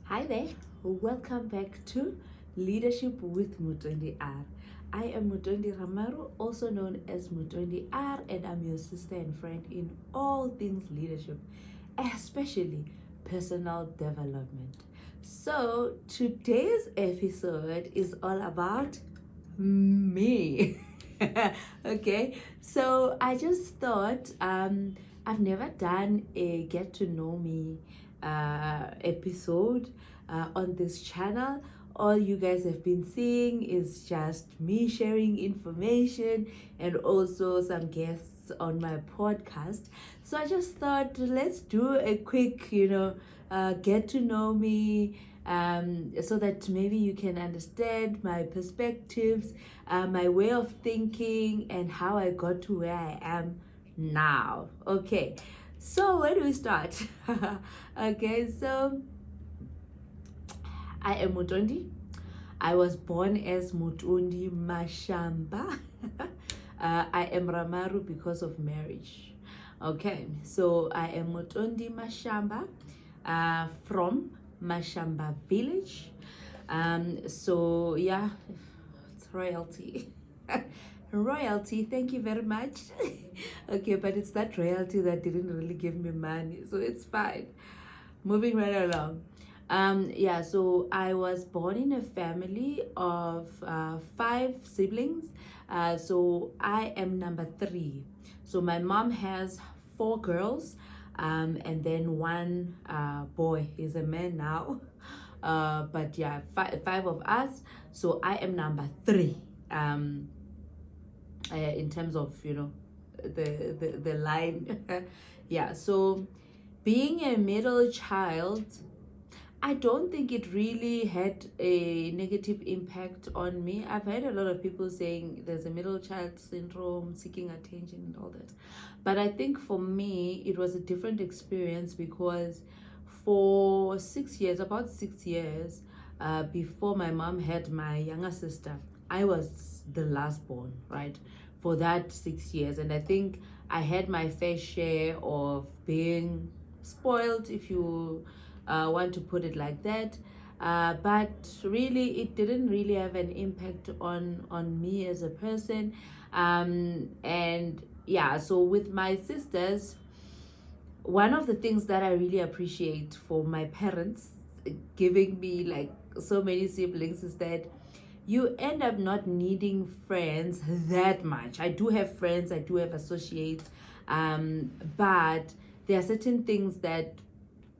Hi there, welcome back to Leadership with Mutondi R. I am Mutondi Ramaru, also known as Mutondi R, and I'm your sister and friend in all things leadership, especially personal development. So, today's episode is all about me. Okay, so I just thought I've never done a get to know me episode on this channel. All you guys have been seeing is just me sharing information and also some guests on my podcast. So I just thought let's do a quick, get to know me, so that maybe you can understand my perspectives, my way of thinking, and how I got to where I am now. Okay, so where do we start? Okay, so I am Mutondi. I was born as Mutondi Mashamba. I am Ramaru because of marriage. Okay, so I am Mutondi Mashamba from Mashamba village. So yeah, it's royalty. Royalty, thank you very much. Okay, but it's that royalty that didn't really give me money, so it's fine. Moving right along. Yeah, so I was born in a family of 5 siblings. So I am number 3. So my mom has 4 girls, and then one boy. He's a man now. But yeah, five of us. So I am number 3. In terms of the line. Yeah, so being a middle child, I don't think it really had a negative impact on me. I've heard a lot of people saying there's a middle child syndrome, seeking attention and all that, but I think for me it was a different experience because for 6 years, about 6 years, before my mom had my younger sister, I was the last born, right? For that 6 years. And I think I had my fair share of being spoiled, if you want to put it like that. But really, it didn't really have an impact on me as a person. And yeah, so with my sisters, one of the things that I really appreciate for my parents giving me like so many siblings is that you end up not needing friends that much. I do have friends, I do have associates, but there are certain things that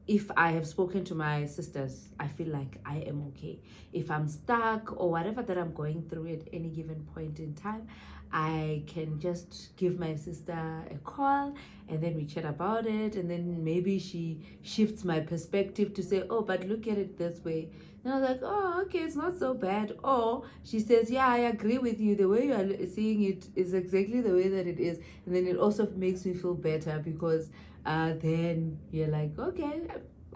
if I have spoken to my sisters, I feel like I am okay. If I'm stuck or whatever that I'm going through at any given point in time, I can just give my sister a call and then we chat about it. And then maybe she shifts my perspective to say, oh, but look at it this way. And I was like, oh, okay, it's not so bad. Or she says, yeah, I agree with you. The way you are seeing it is exactly the way that it is. And then it also makes me feel better because then you're like, okay,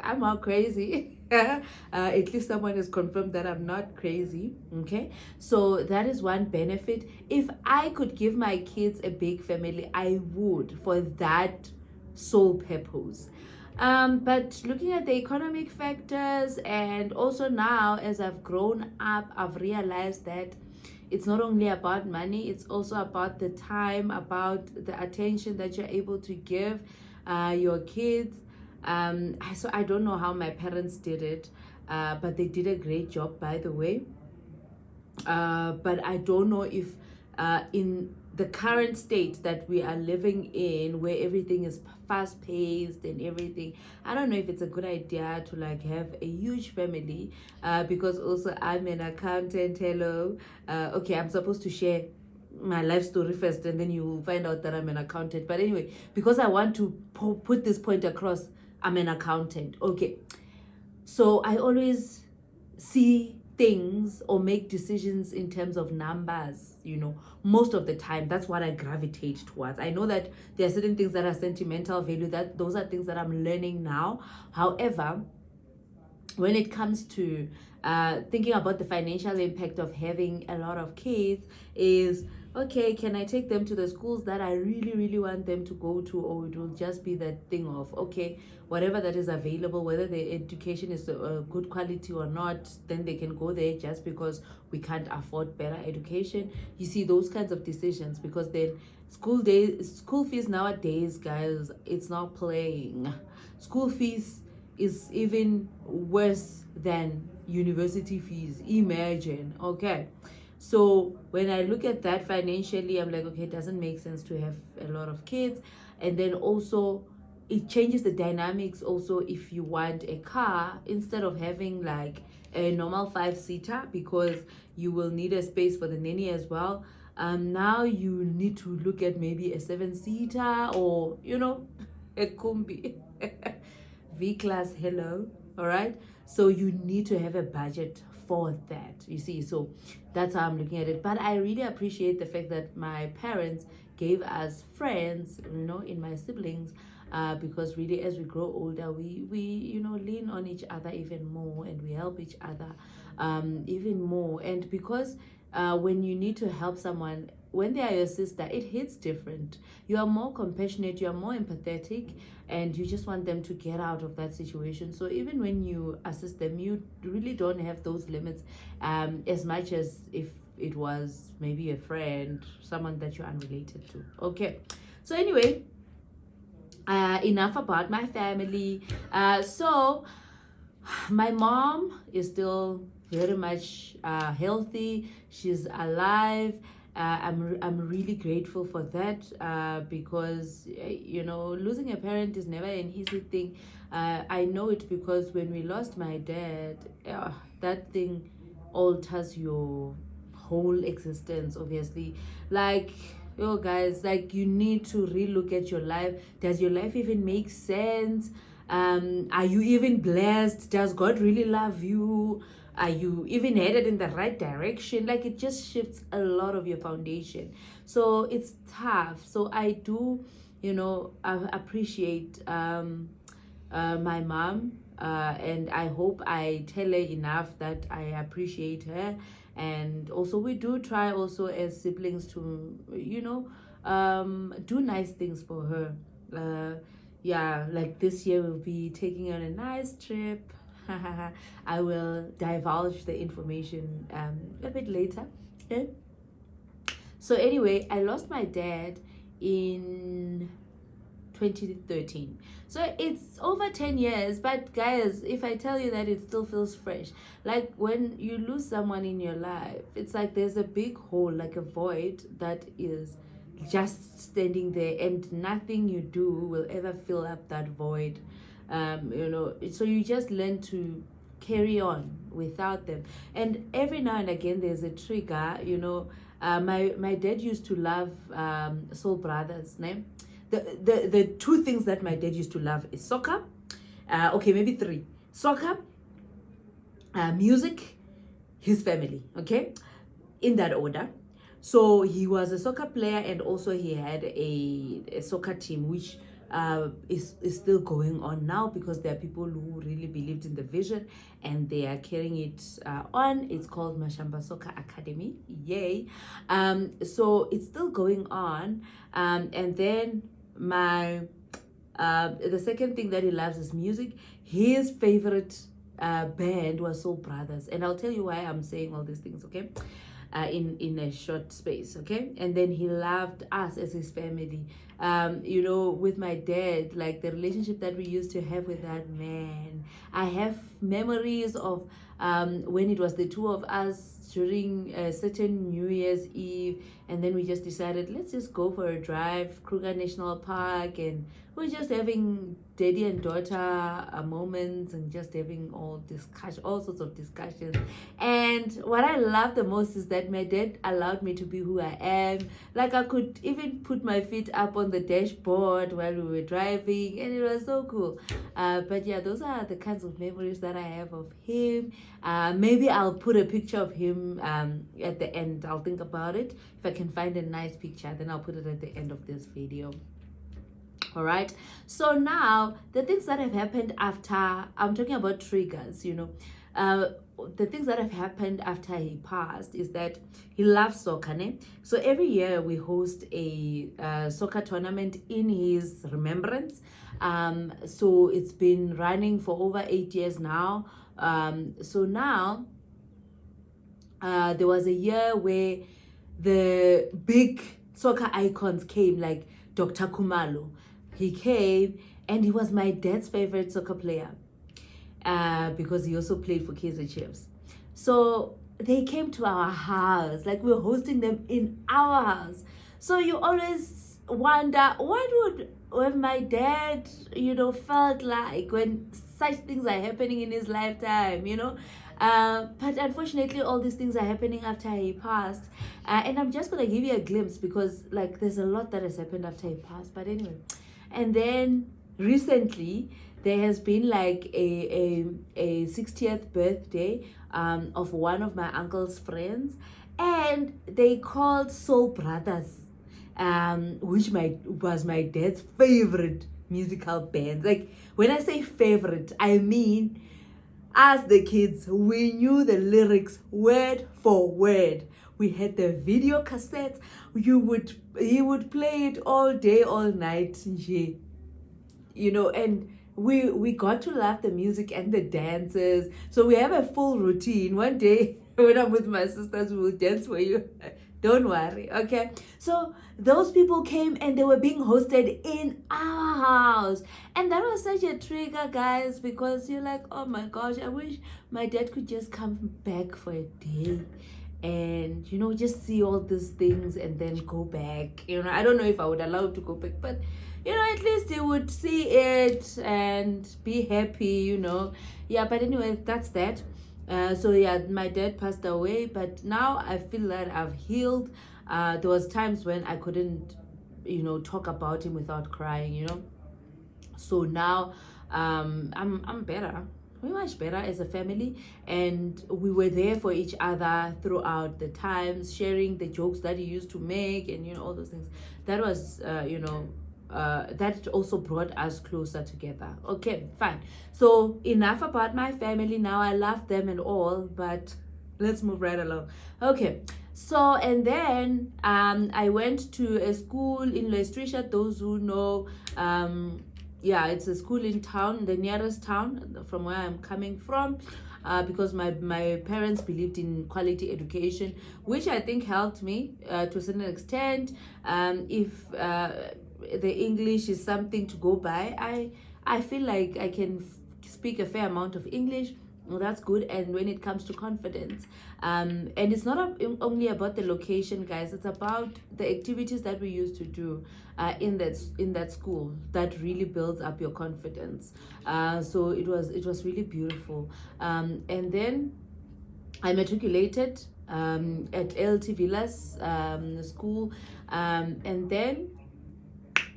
I'm not crazy. At least someone has confirmed that I'm not crazy. Okay, so that is one benefit. If I could give my kids a big family, I would, for that sole purpose. But looking at the economic factors, and also now as I've grown up, I've realized that it's not only about money, it's also about the time, about the attention that you're able to give your kids. So I don't know how my parents did it, but they did a great job, by the way. But I don't know if in the current state that we are living in, where everything is fast paced and everything, I don't know if it's a good idea to like have a huge family, because also I'm an accountant. Hello. Okay, I'm supposed to share my life story first and then you find out that I'm an accountant. But anyway, because I want to put this point across, I'm an accountant. Okay, so I always see things or make decisions in terms of numbers, most of the time. That's what I gravitate towards. I know that there are certain things that are sentimental value, that those are things that I'm learning now. However, when it comes to thinking about the financial impact of having a lot of kids is, okay, can I take them to the schools that I really, really want them to go to, or it will just be that thing of, okay, whatever that is available, whether the education is good quality or not, then they can go there just because we can't afford better education. You see, those kinds of decisions, because then school fees nowadays, guys, it's not playing. School fees is even worse than university fees. Imagine. Okay, so when I look at that financially, I'm like, okay, it doesn't make sense to have a lot of kids. And then also it changes the dynamics also if you want a car instead of having like a normal 5-seater, because you will need a space for the nanny as well. Now you need to look at maybe a 7-seater, or a combi. V-class, hello. All right, so you need to have a budget for that, you see. So that's how I'm looking at it. But I really appreciate the fact that my parents gave us friends, in my siblings, because really as we grow older, we lean on each other even more, and we help each other even more. And because when you need to help someone, when they are your sister, it hits different. You are more compassionate, you are more empathetic, and you just want them to get out of that situation. So even when you assist them, you really don't have those limits as much as if it was maybe a friend, someone that you're unrelated to. Okay, so anyway, enough about my family. So my mom is still very much healthy. She's alive. I'm really grateful for that, because losing a parent is never an easy thing. I know it because when we lost my dad, that thing alters your whole existence, obviously. Like, guys, like, you need to relook at your life. Does your life even make sense? Are you even blessed? Does God really love you? Are you even headed in the right direction? Like, it just shifts a lot of your foundation. So it's tough. So I do, I appreciate my mom, and I hope I tell her enough that I appreciate her. And also we do try also as siblings to, do nice things for her. Yeah, like this year we'll be taking on a nice trip. I will divulge the information a bit later. Okay? So anyway, I lost my dad in 2013. So it's over 10 years, but guys, if I tell you that, it still feels fresh. Like, when you lose someone in your life, it's like there's a big hole, like a void that is just standing there, and nothing you do will ever fill up that void. So you just learn to carry on without them. And every now and again there's a trigger. My dad used to love Soul Brothers, name. The two things that my dad used to love is soccer, okay, maybe three: soccer, music, his family, okay, in that order. So he was a soccer player, and also he had a soccer team, which is still going on now, because there are people who really believed in the vision and they are carrying it on. It's called Mashamba Soccer Academy. Yay. So it's still going on. And then the second thing that he loves is music. His favorite band was Soul Brothers, and I'll tell you why I'm saying all these things, okay, in a short space, okay. And then he loved us as his family. With my dad, like, the relationship that we used to have with that man, I have memories of when it was the two of us during a certain New Year's Eve, and then we just decided, let's just go for a drive, Kruger National Park, and we're just having daddy and daughter moments, and just having all sorts of discussions. And what I love the most is that my dad allowed me to be who I am. Like, I could even put my feet up on the dashboard while we were driving, and it was so cool. But yeah, those are the kinds of memories that I have of him. Maybe I'll put a picture of him at the end. I'll think about it. If I can find a nice picture, then I'll put it at the end of this video. All right. So now the things that have happened after, I'm talking about triggers, the things that have happened after he passed is that he loves soccer. Ne? So every year we host a soccer tournament in his remembrance. So it's been running for over 8 years now. So now there was a year where the big soccer icons came, like Dr. Kumalo. He came and he was my dad's favorite soccer player because he also played for Kaizer Chiefs. So they came to our house, like we were hosting them in our house. So you always wonder, what would have my dad, felt like when such things are happening in his lifetime, but unfortunately all these things are happening after he passed, and I'm just gonna give you a glimpse because like there's a lot that has happened after he passed. But anyway, and then recently there has been like a 60th birthday of one of my uncle's friends, and they called Soul Brothers, which was my dad's favorite musical band. Like when I say favorite, I mean as the kids, we knew the lyrics word for word. We had the video cassettes. He would play it all day, all night, and we got to love the music and the dances. So we have a full routine. One day when I'm with my sisters, we will dance for you. Don't worry, okay? So those people came and they were being hosted in our house. And that was such a trigger, guys, because you're like, oh my gosh, I wish my dad could just come back for a day and, just see all these things and then go back. I don't know if I would allow him to go back, but, at least he would see it and be happy, Yeah, but anyway, that's that. So yeah, my dad passed away, but now I feel that I've healed. There was times when I couldn't, talk about him without crying, So now I'm better. We're much better as a family, and we were there for each other throughout the times, sharing the jokes that he used to make, and all those things. That was that also brought us closer together. Okay, fine. So enough about my family now. I love them and all, but let's move right along. Okay, so and then I went to a school in Lestricia. Those who know, yeah, it's a school in town, the nearest town from where I'm coming from. Because my parents believed in quality education, which I think helped me to a certain extent. If the English is something to go by, I feel like I can speak a fair amount of English. Well, that's good. And when it comes to confidence, and it's not only about the location, guys, it's about the activities that we used to do in that school that really builds up your confidence. So it was really beautiful. And then I matriculated at LT Villas school, and then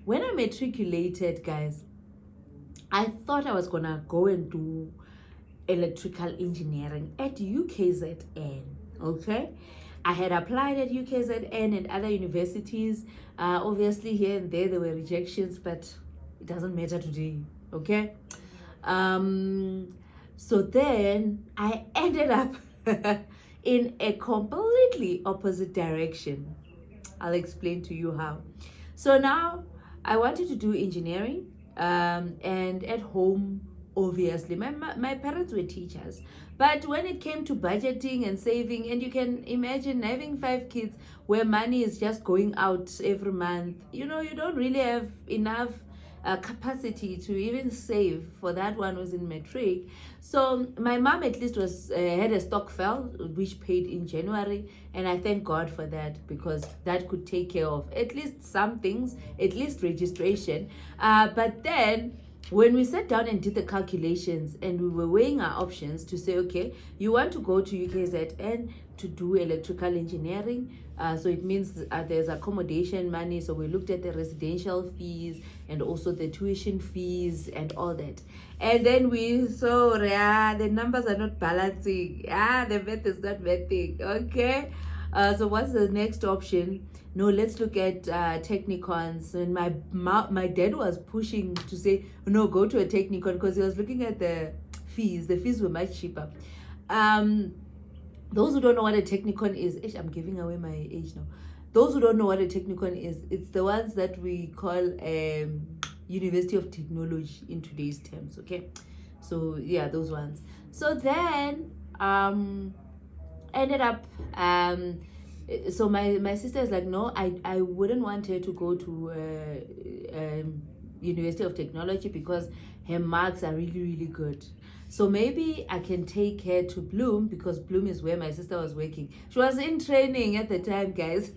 when I matriculated, guys, I thought I was gonna go and do electrical engineering at UKZN. Okay, I had applied at UKZN and other universities. Obviously here and there were rejections, but it doesn't matter today. Okay, so then I ended up in a completely opposite direction. I'll explain to you how. So now I wanted to do engineering, and at home, obviously my parents were teachers, but when it came to budgeting and saving, and you can imagine having 5 kids where money is just going out every month, you don't really have enough capacity to even save for that one was in matric. So my mom at least was had a stokvel which paid in January, and I thank God for that, because that could take care of at least some things, at least registration. But then when we sat down and did the calculations and we were weighing our options to say, okay, you want to go to UKZN to do electrical engineering, so it means there's accommodation money. So we looked at the residential fees and also the tuition fees and all that, and then we saw the numbers are not balancing. The math is not mathing. Okay, So what's the next option? No, let's look at technicons. And my dad was pushing to say, no, go to a technicon, because he was looking at the fees. The fees were much cheaper. Those who don't know what a technicon is, I'm giving away my age now. Those who don't know what a technicon is, it's the ones that we call University of Technology in today's terms, okay? So yeah, those ones. So then ended up so my sister is like, no, I wouldn't want her to go to University of Technology because her marks are really, really good. So maybe I can take her to Bloom, because Bloom is where my sister was working. She was in training at the time, guys.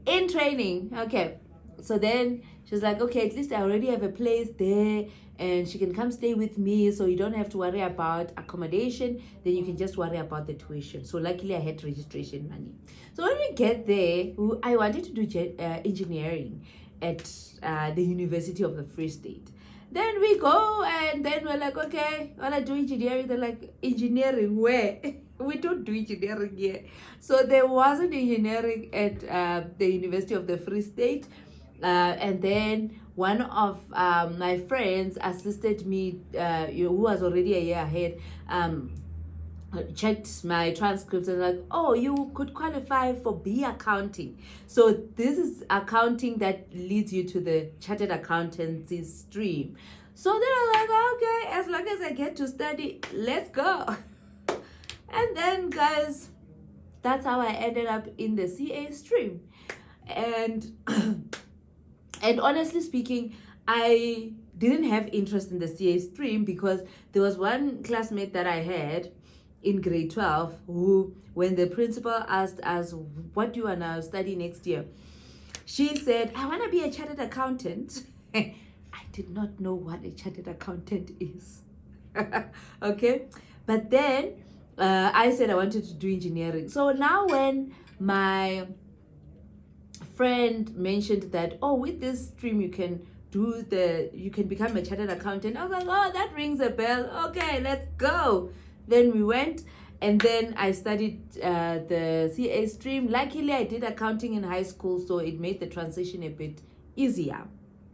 In training. Okay. So then she's like, okay, at least I already have a place there, and she can come stay with me, so you don't have to worry about accommodation. Then you can just worry about the tuition. So luckily I had registration money. So when we get there, I wanted to do engineering at the University of the Free State. Then we go, and then we're like, okay, I want to do engineering. They're like, engineering where? We don't do engineering here. So there wasn't engineering at the University of the Free State. And then one of my friends assisted me, who was already a year ahead, checked my transcripts and like, oh, you could qualify for B accounting. So this is accounting that leads you to the chartered accountancy stream. So then I was like, okay, as long as I get to study, let's go. And then, guys, that's how I ended up in the CA stream. And and honestly speaking, I didn't have interest in the CA stream because there was one classmate that I had in grade 12 who, when the principal asked us, what do you want to study next year, she said, I want to be a chartered accountant. I did not know what a chartered accountant is. Okay, but then I said I wanted to do engineering. So now when my friend mentioned that, oh, with this stream you can become a chartered accountant, I was like, oh, that rings a bell. Okay, let's go. Then we went, and then I studied the CA stream. Luckily, I did accounting in high school, so it made the transition a bit easier.